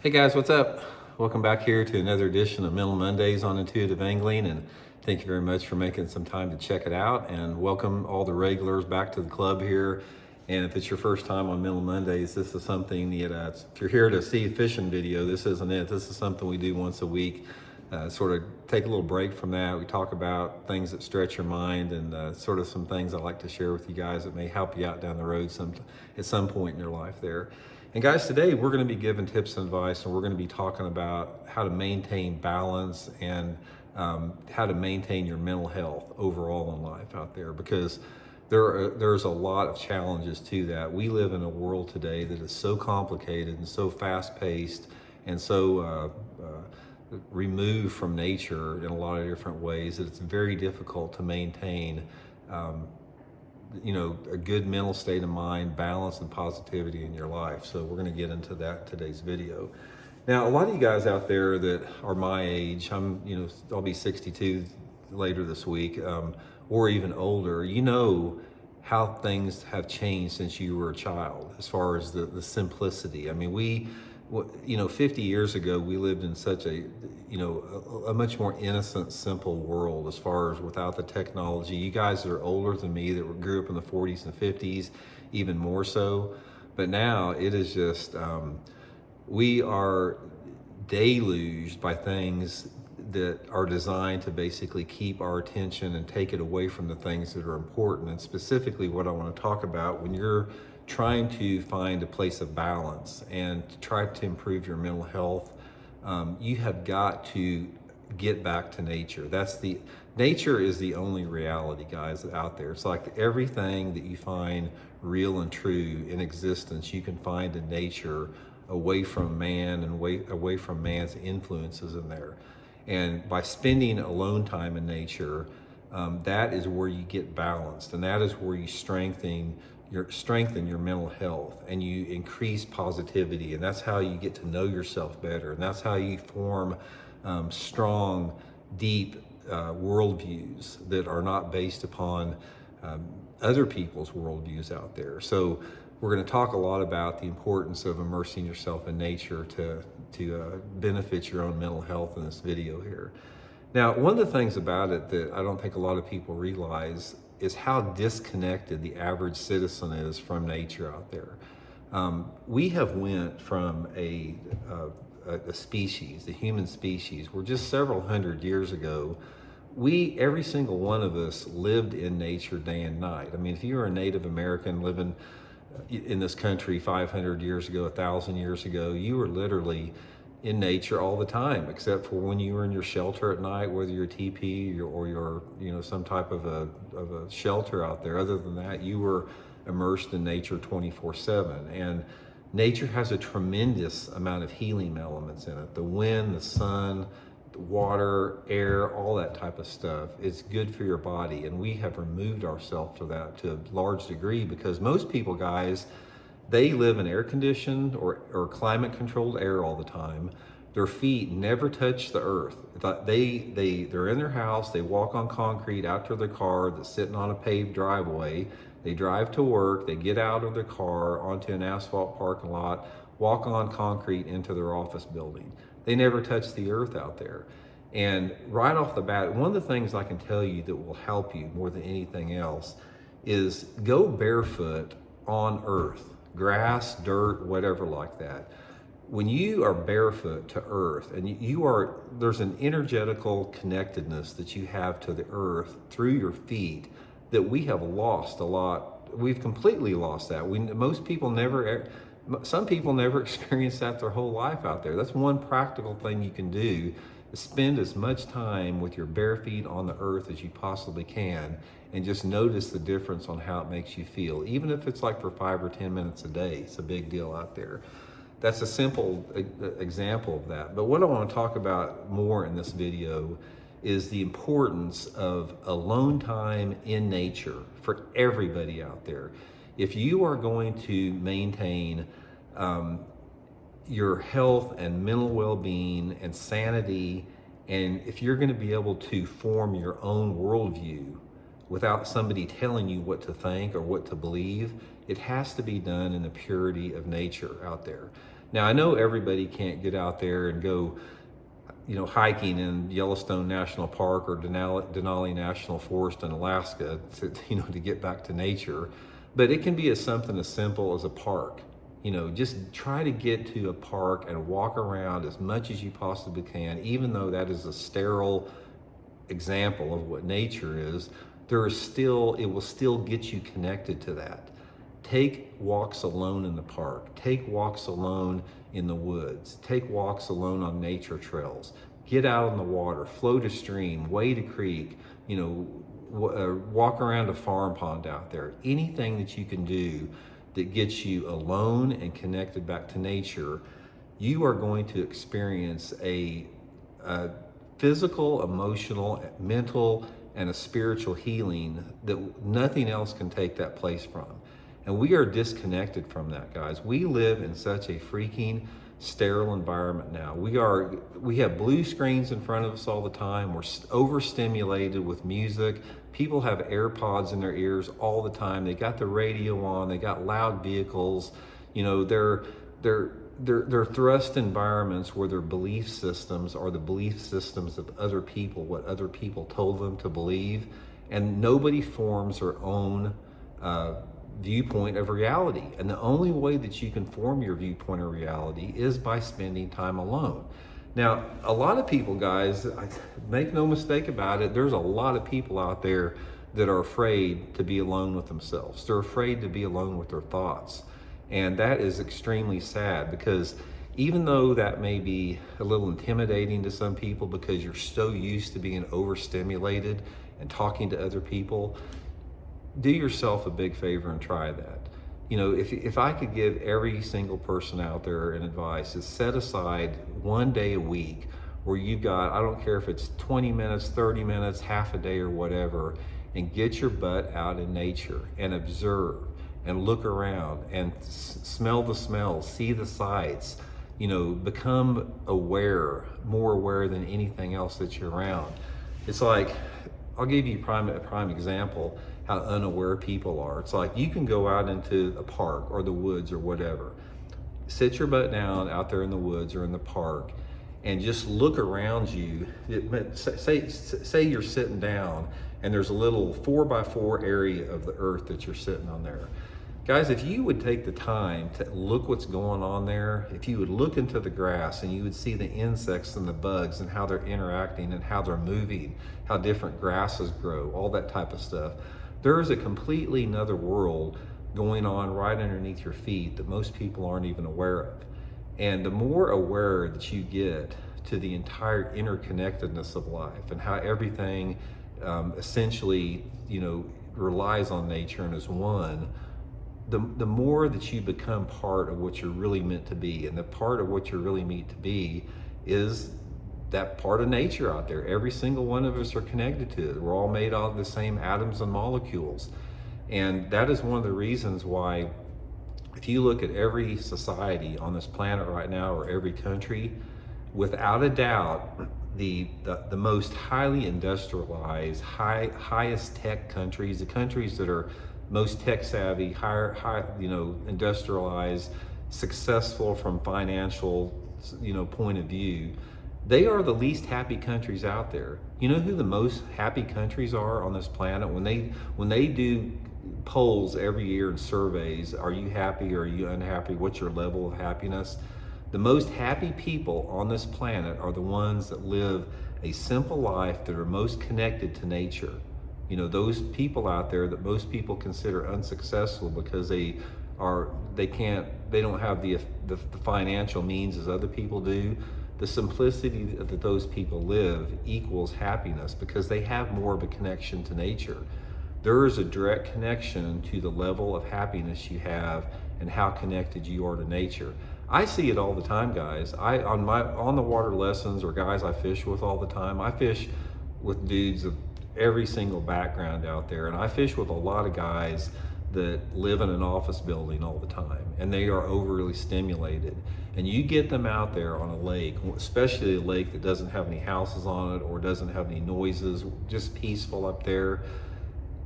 Hey guys, what's up? Welcome back here to another edition of Mental Mondays on Intuitive Angling, and thank you very much for making some time to check it out. And welcome all the regulars back to the club here. And if it's your first time on Mental Mondays, this is something that if you're here to see a fishing video, this isn't it. This is something we do once a week. Sort of take a little break from that. We talk about things that stretch your mind and sort of some things I like to share with you guys that may help you out down the road at some point in your life there. And guys, today we're going to be giving tips and advice, and we're going to be talking about how to maintain balance and how to maintain your mental health overall in life out there, because there's a lot of challenges to that. We live in a world today that is so complicated and so fast-paced and so removed from nature in a lot of different ways that it's very difficult to maintain a good mental state of mind, balance, and positivity in your life. So we're going to get into that in today's video. Now, a lot of you guys out there that are my age, I'll be 62 later this week, or even older, how things have changed since you were a child as far as the simplicity. I mean, 50 years ago, we lived in such a much more innocent, simple world as far as without the technology. You guys that are older than me that grew up in the 40s and 50s, even more so. But now it is just, we are deluged by things that are designed to basically keep our attention and take it away from the things that are important. And specifically what I want to talk about when you're trying to find a place of balance and to try to improve your mental health, you have got to get back to nature. Nature is the only reality, guys, out there. It's like everything that you find real and true in existence, you can find in nature, away from man and away from man's influences in there. And by spending alone time in nature, that is where you get balanced, and that is where you strengthen your mental health, and you increase positivity, and that's how you get to know yourself better, and that's how you form strong, deep worldviews that are not based upon other people's worldviews out there. So we're going to talk a lot about the importance of immersing yourself in nature to benefit your own mental health in this video here. Now, one of the things about it that I don't think a lot of people realize is how disconnected the average citizen is from nature out there. We have went from a species, the human species, where just several hundred years ago, every single one of us lived in nature day and night. I mean, if you were a Native American living in this country 500 years ago, 1,000 years ago, you were literally in nature all the time, except for when you were in your shelter at night, whether you're a teepee or you're some type of a shelter out there. Other than that, you were immersed in nature 24/7. And nature has a tremendous amount of healing elements in it. The wind, the sun, the water, air, all that type of stuff. It's good for your body. And we have removed ourselves to that to a large degree because most people, guys, they live in air-conditioned or climate-controlled air all the time. Their feet never touch the earth. They're in their house, they walk on concrete out to their car that's sitting on a paved driveway. They drive to work, they get out of their car onto an asphalt parking lot, walk on concrete into their office building. They never touch the earth out there. And right off the bat, one of the things I can tell you that will help you more than anything else is go barefoot on earth. Grass, dirt, whatever like that. When you are barefoot to earth and there's an energetical connectedness that you have to the earth through your feet that we have lost a lot. We've completely lost that. Some people never experience that their whole life out there. That's one practical thing you can do, is spend as much time with your bare feet on the earth as you possibly can and just notice the difference on how it makes you feel. Even if it's like for 5 or 10 minutes a day, it's a big deal out there. That's a simple example of that. But what I want to talk about more in this video is the importance of alone time in nature for everybody out there. If you are going to maintain your health and mental well-being and sanity, and if you're going to be able to form your own worldview without somebody telling you what to think or what to believe, it has to be done in the purity of nature out there. Now, I know everybody can't get out there and go, hiking in Yellowstone National Park or Denali National Forest in Alaska to get back to nature. But it can be something as simple as a park. Just try to get to a park and walk around as much as you possibly can, even though that is a sterile example of what nature is. It will still get you connected to that. Take walks alone in the park. Take walks alone in the woods. Take walks alone on nature trails. Get out on the water, float a stream, wade a creek, walk around a farm pond out there. Anything that you can do that gets you alone and connected back to nature, you are going to experience a physical, emotional, mental, and a spiritual healing that nothing else can take that place from. And we are disconnected from that, guys. We live in such a freaking sterile environment now. We have blue screens in front of us all the time. We're overstimulated with music. People have AirPods in their ears all the time. They got the radio on. They got loud vehicles. They're thrust environments where their belief systems are the belief systems of other people, what other people told them to believe, and nobody forms their own viewpoint of reality. And the only way that you can form your viewpoint of reality is by spending time alone. Now, a lot of people, guys, make no mistake about it, there's a lot of people out there that are afraid to be alone with themselves. They're afraid to be alone with their thoughts. And that is extremely sad, because even though that may be a little intimidating to some people because you're so used to being overstimulated and talking to other people, do yourself a big favor and try that. If I could give every single person out there an advice, is set aside one day a week where you've got, I don't care if it's 20 minutes, 30 minutes, half a day or whatever, and get your butt out in nature and observe and look around and smell the smells, see the sights, become more aware than anything else that you're around. It's like, I'll give you a prime example how unaware people are. It's like you can go out into a park or the woods or whatever, sit your butt down out there in the woods or in the park and just look around you. Say you're sitting down and there's a little 4x4 area of the earth that you're sitting on there. Guys, if you would take the time to look what's going on there, if you would look into the grass and you would see the insects and the bugs and how they're interacting and how they're moving, how different grasses grow, all that type of stuff, there is a completely another world going on right underneath your feet that most people aren't even aware of. And the more aware that you get to the entire interconnectedness of life and how everything essentially, relies on nature and is one, the more that you become part of what you're really meant to be. And the part of what you're really meant to be is that part of nature out there. Every single one of us are connected to it. We're all made out of the same atoms and molecules. And that is one of the reasons why, if you look at every society on this planet right now, or every country, without a doubt, the most highly industrialized, highest tech countries, the countries that are most tech savvy, industrialized, successful from financial, point of view, they are the least happy countries out there. You know who the most happy countries are on this planet? When they do polls every year and surveys, are you happy or are you unhappy? What's your level of happiness? The most happy people on this planet are the ones that live a simple life, that are most connected to nature. Those people out there that most people consider unsuccessful because they don't have the financial means as other people do. The simplicity that those people live equals happiness because they have more of a connection to nature. There is a direct connection to the level of happiness you have and how connected you are to nature. I see it all the time, guys. On the water lessons, or guys I fish with all the time, I fish with dudes of every single background out there, and I fish with a lot of guys that live in an office building all the time, and they are overly stimulated. And you get them out there on a lake, especially a lake that doesn't have any houses on it or doesn't have any noises, just peaceful up there,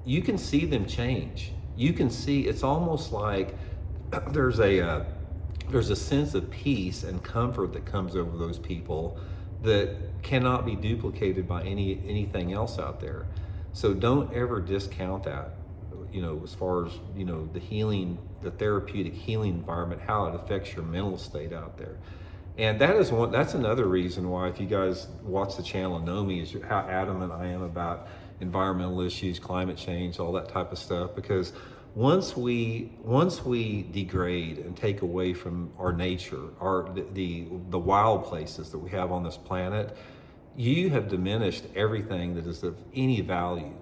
you can see them change. You can see, it's almost like there's a there's a sense of peace and comfort that comes over those people that cannot be duplicated by anything else out there. So don't ever discount that, as far as, the healing, the therapeutic healing environment, how it affects your mental state out there. And that's another reason why, if you guys watch the channel and know me, is how adamant I am about environmental issues, climate change, all that type of stuff. Because once we degrade and take away from our nature, the wild places that we have on this planet, you have diminished everything that is of any value.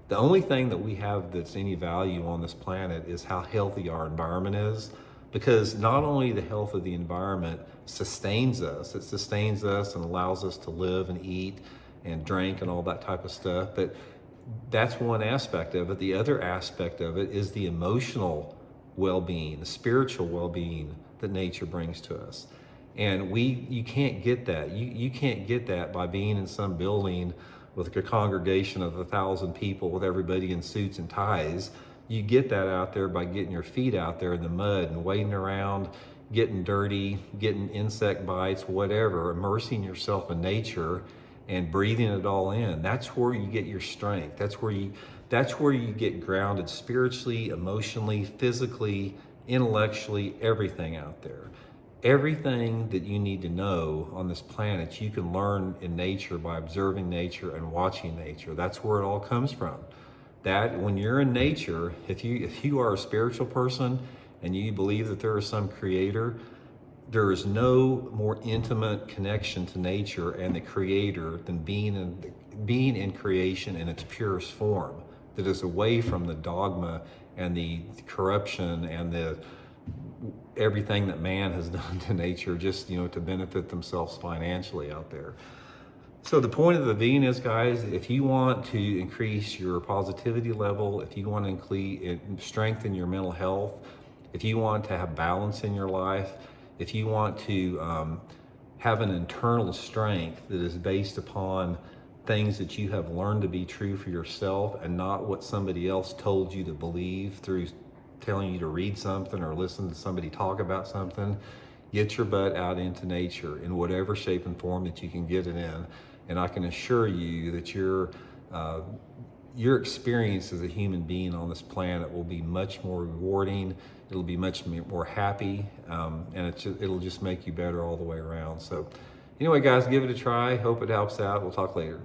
The only thing that we have that's any value on this planet is how healthy our environment is, because not only the health of the environment sustains us, it sustains us and allows us to live and eat and drink and all that type of stuff, but that's one aspect of it. The other aspect of it is the emotional well-being, the spiritual well-being that nature brings to us. And you can't get that. You can't get that by being in some building with a congregation of 1,000 people with everybody in suits and ties. You get that out there by getting your feet out there in the mud and wading around, getting dirty, getting insect bites, whatever, immersing yourself in nature and breathing it all in. That's where you get your strength. That's where you get grounded spiritually, emotionally, physically, intellectually, everything out there. Everything that you need to know on this planet, you can learn in nature by observing nature and watching nature. That's where it all comes from. That when you're in nature, if you are a spiritual person and you believe that there is some creator, there is no more intimate connection to nature and the creator than being in creation in its purest form, that is away from the dogma and the corruption and the everything that man has done to nature just to benefit themselves financially out there. So the point of the vegan is, guys, if you want to increase your positivity level, if you want to strengthen your mental health, if you want to have balance in your life, if you want to have an internal strength that is based upon things that you have learned to be true for yourself and not what somebody else told you to believe through telling you to read something or listen to somebody talk about something, get your butt out into nature in whatever shape and form that you can get it in. And I can assure you that your experience as a human being on this planet will be much more rewarding. It'll be much more happy, and it'll just make you better all the way around. So anyway, guys, give it a try. Hope it helps out. We'll talk later.